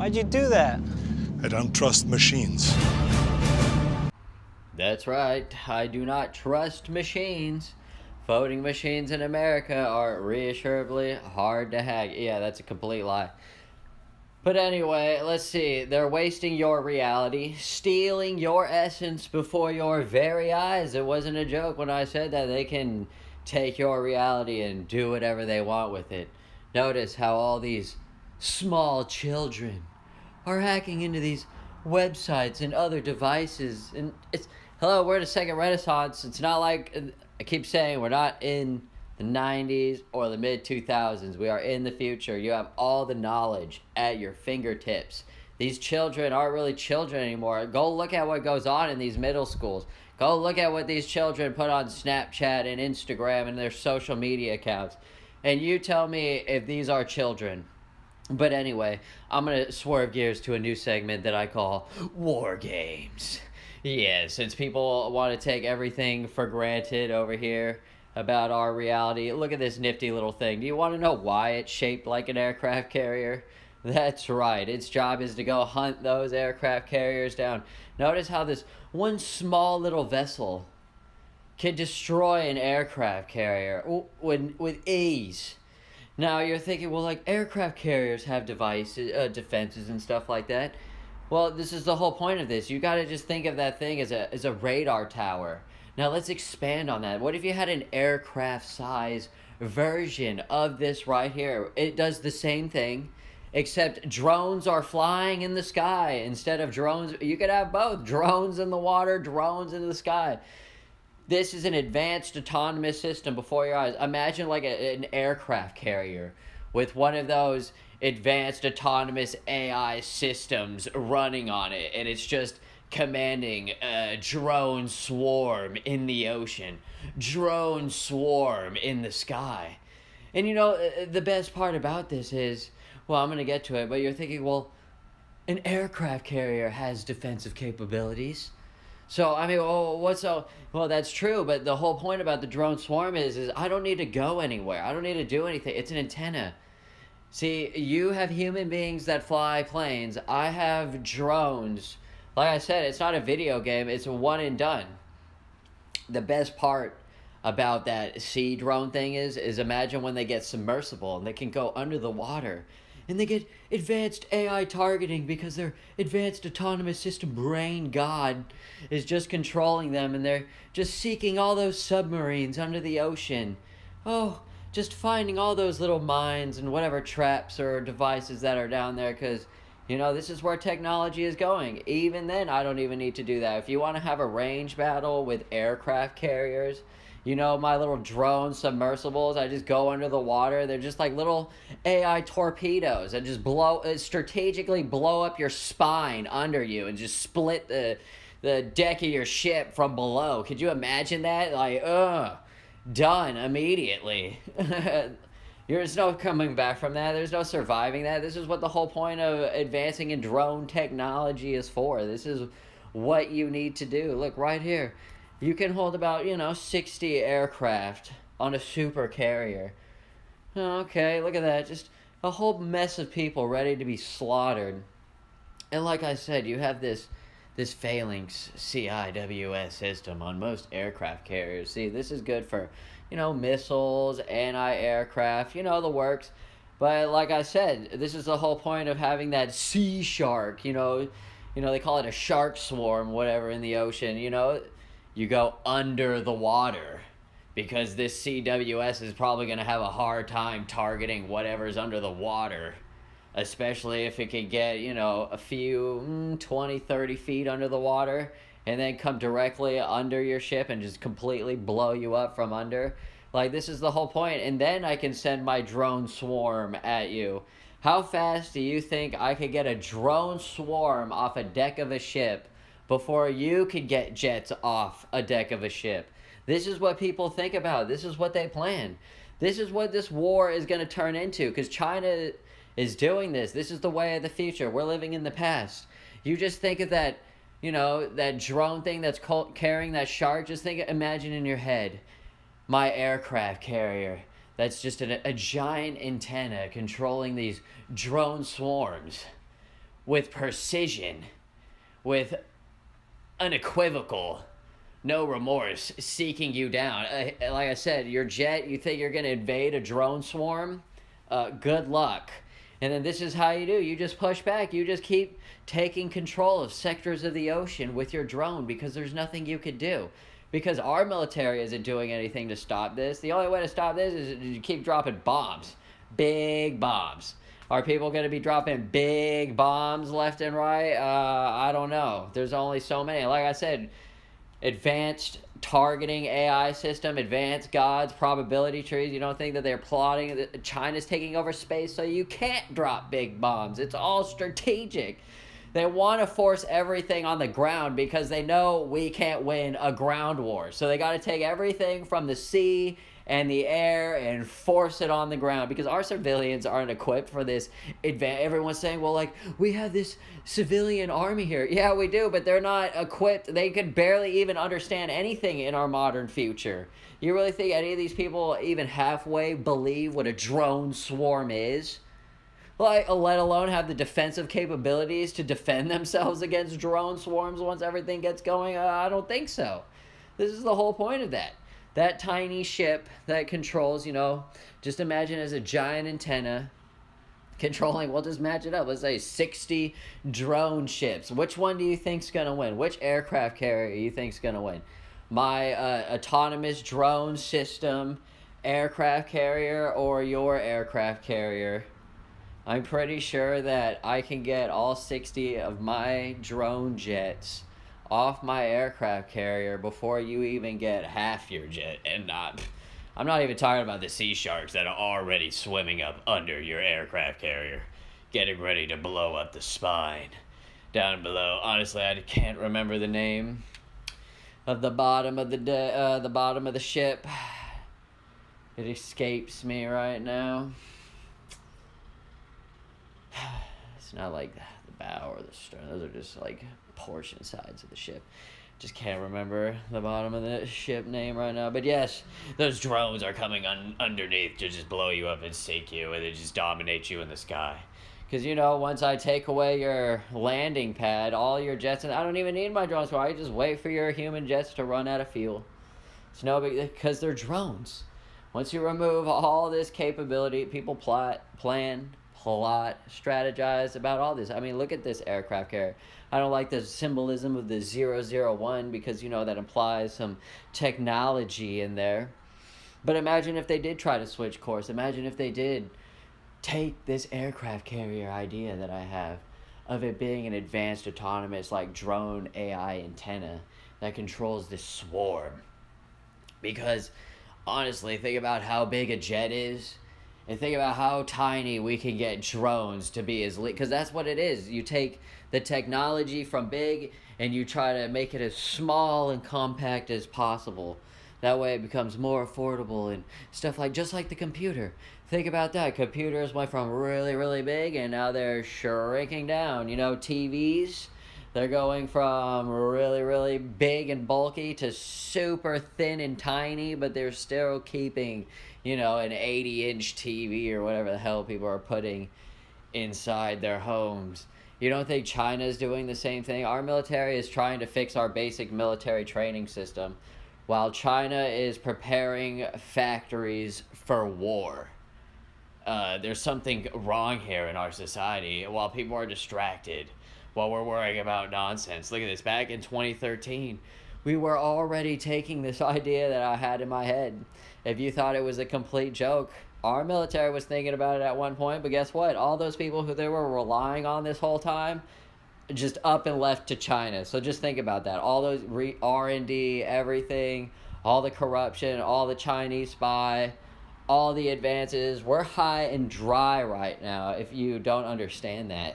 Why'd you do that? I don't trust machines. That's right, I do not trust machines. Voting machines in America are reassuringly hard to hack. Yeah, that's a complete lie. But anyway, let's see. They're wasting your reality, stealing your essence before your very eyes. It wasn't a joke when I said that. They can take your reality and do whatever they want with it. Notice how all these small children are hacking into these websites and other devices. And it's, hello, we're in a second renaissance. It's not like, I keep saying, we're not in the 90s or the mid 2000s. We are in the future. You have all the knowledge at your fingertips. These children aren't really children anymore. Go look at what goes on in these middle schools. Go look at what these children put on Snapchat and Instagram and their social media accounts. And you tell me if these are children. But anyway, I'm going to swerve gears to a new segment that I call War Games. Yeah, since people want to take everything for granted over here about our reality, look at this nifty little thing. Do you want to know why it's shaped like an aircraft carrier? That's right. Its job is to go hunt those aircraft carriers down. Notice how this one small little vessel can destroy an aircraft carrier with ease. Now you're thinking, well, like aircraft carriers have defenses and stuff like that. Well, this is the whole point of this. You got to just think of that thing as a radar tower. Now let's expand on that. What if you had an aircraft size version of this right here? It does the same thing, except drones are flying in the sky instead of drones. You could have both, drones in the water, drones in the sky. This is an advanced autonomous system before your eyes. Imagine like an aircraft carrier with one of those advanced autonomous AI systems running on it, and it's just commanding a drone swarm in the ocean, drone swarm in the sky. And you know, the best part about this is, well, I'm going to get to it, but you're thinking, well, an aircraft carrier has defensive capabilities. So, I mean, well, that's true, but the whole point about the drone swarm is I don't need to go anywhere. I don't need to do anything. It's an antenna. See, you have human beings that fly planes. I have drones. Like I said, it's not a video game. It's a one and done. The best part about that sea drone thing is imagine when they get submersible and they can go under the water. And they get advanced AI targeting because their advanced autonomous system brain god is just controlling them, and they're just seeking all those submarines under the ocean. Oh, just finding all those little mines and whatever traps or devices that are down there, because, you know, this is where technology is going. Even then, I don't even need to do that. If you want to have a range battle with aircraft carriers, you know, my little drone submersibles, I just go under the water. They're just like little AI torpedoes that just strategically blow up your spine under you and just split the deck of your ship from below. Could you imagine that? Like, done immediately. There's no coming back from that. There's no surviving that. This is what the whole point of advancing in drone technology is for. This is what you need to do. Look, right here. You can hold about, 60 aircraft on a super carrier. Okay, look at that. Just a whole mess of people ready to be slaughtered. And like I said, you have this phalanx CIWS system on most aircraft carriers. See, this is good for, missiles, anti-aircraft, the works. But like I said, this is the whole point of having that sea shark, they call it a shark swarm, whatever, in the ocean, You go under the water because this CWS is probably going to have a hard time targeting whatever's under the water, especially if it can get, a few 20, 30 feet under the water and then come directly under your ship and just completely blow you up from under. Like, this is the whole point. And then I can send my drone swarm at you. How fast do you think I could get a drone swarm off a deck of a ship before you could get jets off a deck of a ship? This is what people think about. This is what they plan. This is what this war is going to turn into, because China is doing this. This is the way of the future. We're living in the past. You just think of that, that drone thing that's carrying that shark. Just imagine in your head, my aircraft carrier. That's just a giant antenna controlling these drone swarms. with precision, with unequivocal, no remorse, seeking you down. Like I said, your jet, you think you're going to invade a drone swarm? Good luck. And then this is how you do. You just push back. You just keep taking control of sectors of the ocean with your drone because there's nothing you could do. Because our military isn't doing anything to stop this. The only way to stop this is you keep dropping bombs. Big bombs. Are people going to be dropping big bombs left and right? I don't know. There's only so many. Like I said, advanced targeting AI system, advanced gods, probability trees. You don't think that they're plotting? China's taking over space, so you can't drop big bombs. It's all strategic. They want to force everything on the ground because they know we can't win a ground war. So they got to take everything from the sea and the air and force it on the ground because our civilians aren't equipped for this everyone's saying, well, like, we have this civilian army here. Yeah, we do, but they're not equipped. They could barely even understand anything in our modern future. You really think any of these people even halfway believe what a drone swarm is? Like, let alone have the defensive capabilities to defend themselves against drone swarms once everything gets going? I don't think so. This is the whole point of that. That tiny ship that controls, just imagine as a giant antenna controlling, we'll just match it up, let's say 60 drone ships. Which one do you think's going to win? Which aircraft carrier you think's going to win? My autonomous drone system aircraft carrier or your aircraft carrier? I'm pretty sure that I can get all 60 of my drone jets off my aircraft carrier before you even get half your jet. And I'm not even talking about the sea sharks that are already swimming up under your aircraft carrier, getting ready to blow up the spine down below. Honestly, I can't remember the name of the bottom of the ship. It escapes me right now. It's not like the bow or the stern. Those are just like portion sides of the ship. Just can't remember the bottom of the ship name right now. But yes, those drones are coming underneath to just blow you up and sink you, and they just dominate you in the sky. Because, once I take away your landing pad, all your jets, and I don't even need my drones, so I just wait for your human jets to run out of fuel. It's no big, because they're drones. Once you remove all this capability, people plan, strategize about all this. I mean, look at this aircraft carrier. I don't like the symbolism of the 001 because, that implies some technology in there. But imagine if they did try to switch course. Imagine if they did take this aircraft carrier idea that I have of it being an advanced autonomous, like, drone AI antenna that controls this swarm. Because, honestly, think about how big a jet is. And think about how tiny we can get drones to be because that's what it is. You take the technology from big and you try to make it as small and compact as possible. That way it becomes more affordable and stuff just like the computer. Think about that. Computers went from really, really big and now they're shrinking down. TVs, they're going from really, really big and bulky to super thin and tiny, but they're still keeping, an 80-inch TV or whatever the hell people are putting inside their homes. You don't think China's doing the same thing? Our military is trying to fix our basic military training system, while China is preparing factories for war. There's something wrong here in our society while people are distracted, while we're worrying about nonsense. Look at this. Back in 2013, we were already taking this idea that I had in my head. If you thought it was a complete joke, our military was thinking about it at one point, but guess what? All those people who they were relying on this whole time just up and left to China. So just think about that. All those R&D, everything, all the corruption, all the Chinese spy, all the advances. We're high and dry right now if you don't understand that.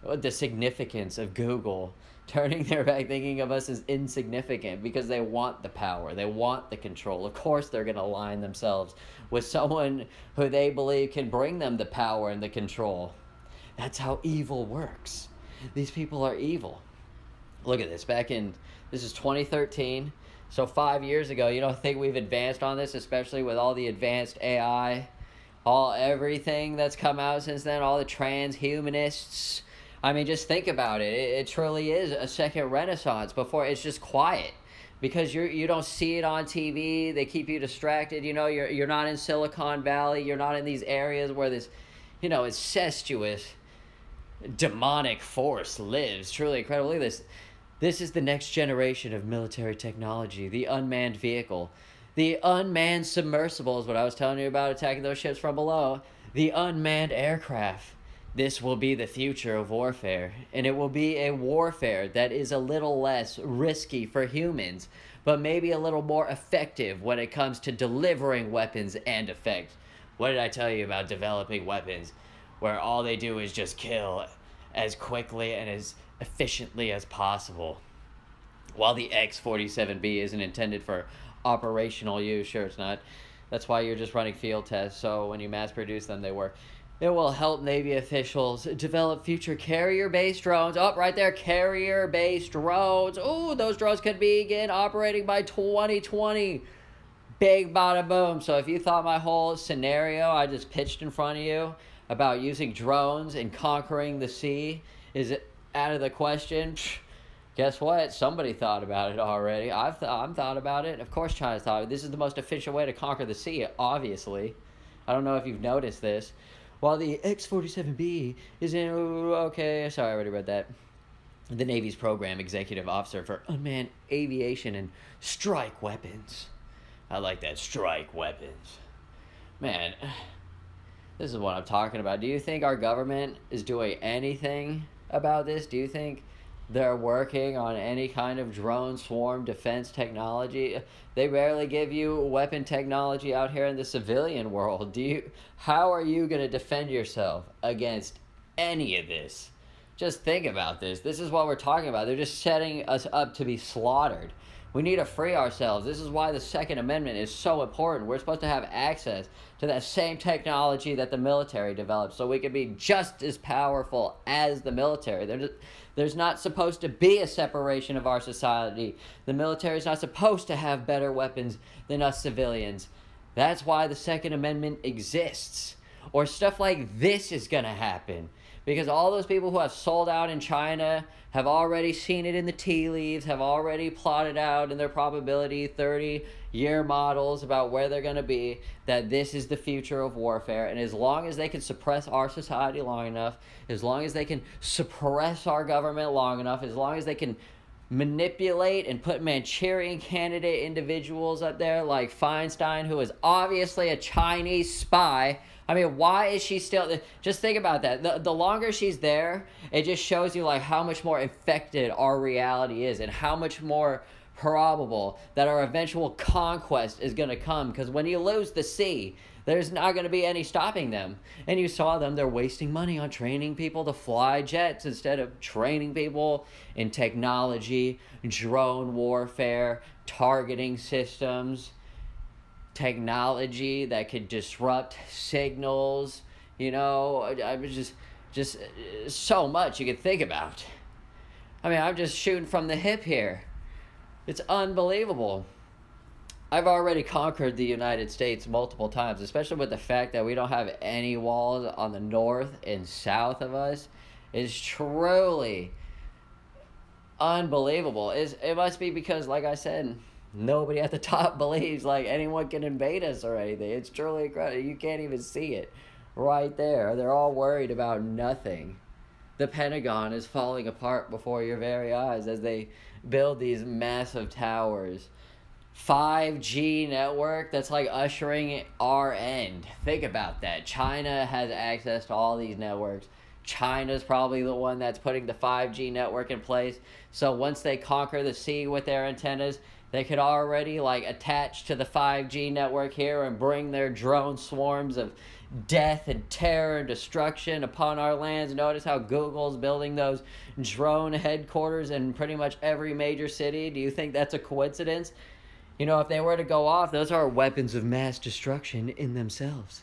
The significance of Google turning their back, thinking of us as insignificant because they want the power, they want the control. Of course they're going to align themselves with someone who they believe can bring them the power and the control. That's how evil works. These people are evil. Look at this. This is 2013, so 5 years ago. You don't think we've advanced on this, especially with all the advanced AI, everything that's come out since then, all the transhumanists, I mean, just think about it. It truly is a second renaissance. Before, it's just quiet because you don't see it on TV. They keep you distracted. You know, you're not in Silicon Valley. You're not in these areas where this, incestuous, demonic force lives. Truly incredible. Look at this. This is the next generation of military technology, the unmanned vehicle. The unmanned submersible is what I was telling you about, attacking those ships from below. The unmanned aircraft. This will be the future of warfare, and it will be a warfare that is a little less risky for humans, but maybe a little more effective when it comes to delivering weapons and effects. What did I tell you about developing weapons where all they do is just kill as quickly and as efficiently as possible? While the X-47B isn't intended for operational use, sure it's not. That's why you're just running field tests, so when you mass produce them, they work. It will help Navy officials develop future carrier-based drones. Oh, right there, carrier-based drones. Oh, those drones could begin operating by 2020. Big bada boom. So if you thought my whole scenario I just pitched in front of you about using drones and conquering the sea is out of the question, guess what? Somebody thought about it already. I've thought about it. Of course China's thought of it. This is the most efficient way to conquer the sea, obviously. I don't know if you've noticed this. While the X-47B is in... Okay, sorry, I already read that. The Navy's Program Executive Officer for Unmanned Aviation and Strike Weapons. I like that, strike weapons. Man, this is what I'm talking about. Do you think our government is doing anything about this? Do you think they're working on any kind of drone swarm defense technology? They rarely give you weapon technology out here in the civilian world. How are you going to defend yourself against any of this? Just think about this. This is what we're talking about. They're just setting us up to be slaughtered. We need to free ourselves. This is why the Second Amendment is so important. We're supposed to have access to that same technology that the military develops so we can be just as powerful as the military. There's not supposed to be a separation of our society. The military is not supposed to have better weapons than us civilians. That's why the Second Amendment exists. Or stuff like this is going to happen. Because all those people who have sold out in China have already seen it in the tea leaves, have already plotted out in their probability 30-year models about where they're going to be, that this is the future of warfare. And as long as they can suppress our society long enough, as long as they can suppress our government long enough, as long as they can manipulate and put Manchurian candidate individuals up there like Feinstein, who is obviously a Chinese spy. I mean, why is she still... Just think about that. The longer she's there, it just shows you like how much more infected our reality is and how much more probable that our eventual conquest is going to come. Because when you lose the sea, there's not going to be any stopping them. And you saw them, they're wasting money on training people to fly jets instead of training people in technology, drone warfare, targeting systems, technology that could disrupt signals. I was just so much you could think about. I mean, I'm just shooting from the hip here. It's unbelievable. I've already conquered the United States multiple times, especially with the fact that we don't have any walls on the north and south of us. It's truly unbelievable. It must be because, like I said, nobody at the top believes like anyone can invade us or anything. It's truly incredible. You can't even see it right there. They're all worried about nothing. The Pentagon is falling apart before your very eyes as they build these massive towers. 5G network, that's like ushering our end. Think about that. China has access to all these networks. China's probably the one that's putting the 5G network in place. So once they conquer the sea with their antennas, they could already like attach to the 5G network here and bring their drone swarms of death and terror and destruction upon our lands. Notice how Google's building those drone headquarters in pretty much every major city. Do you think that's a coincidence? If they were to go off, those are weapons of mass destruction in themselves.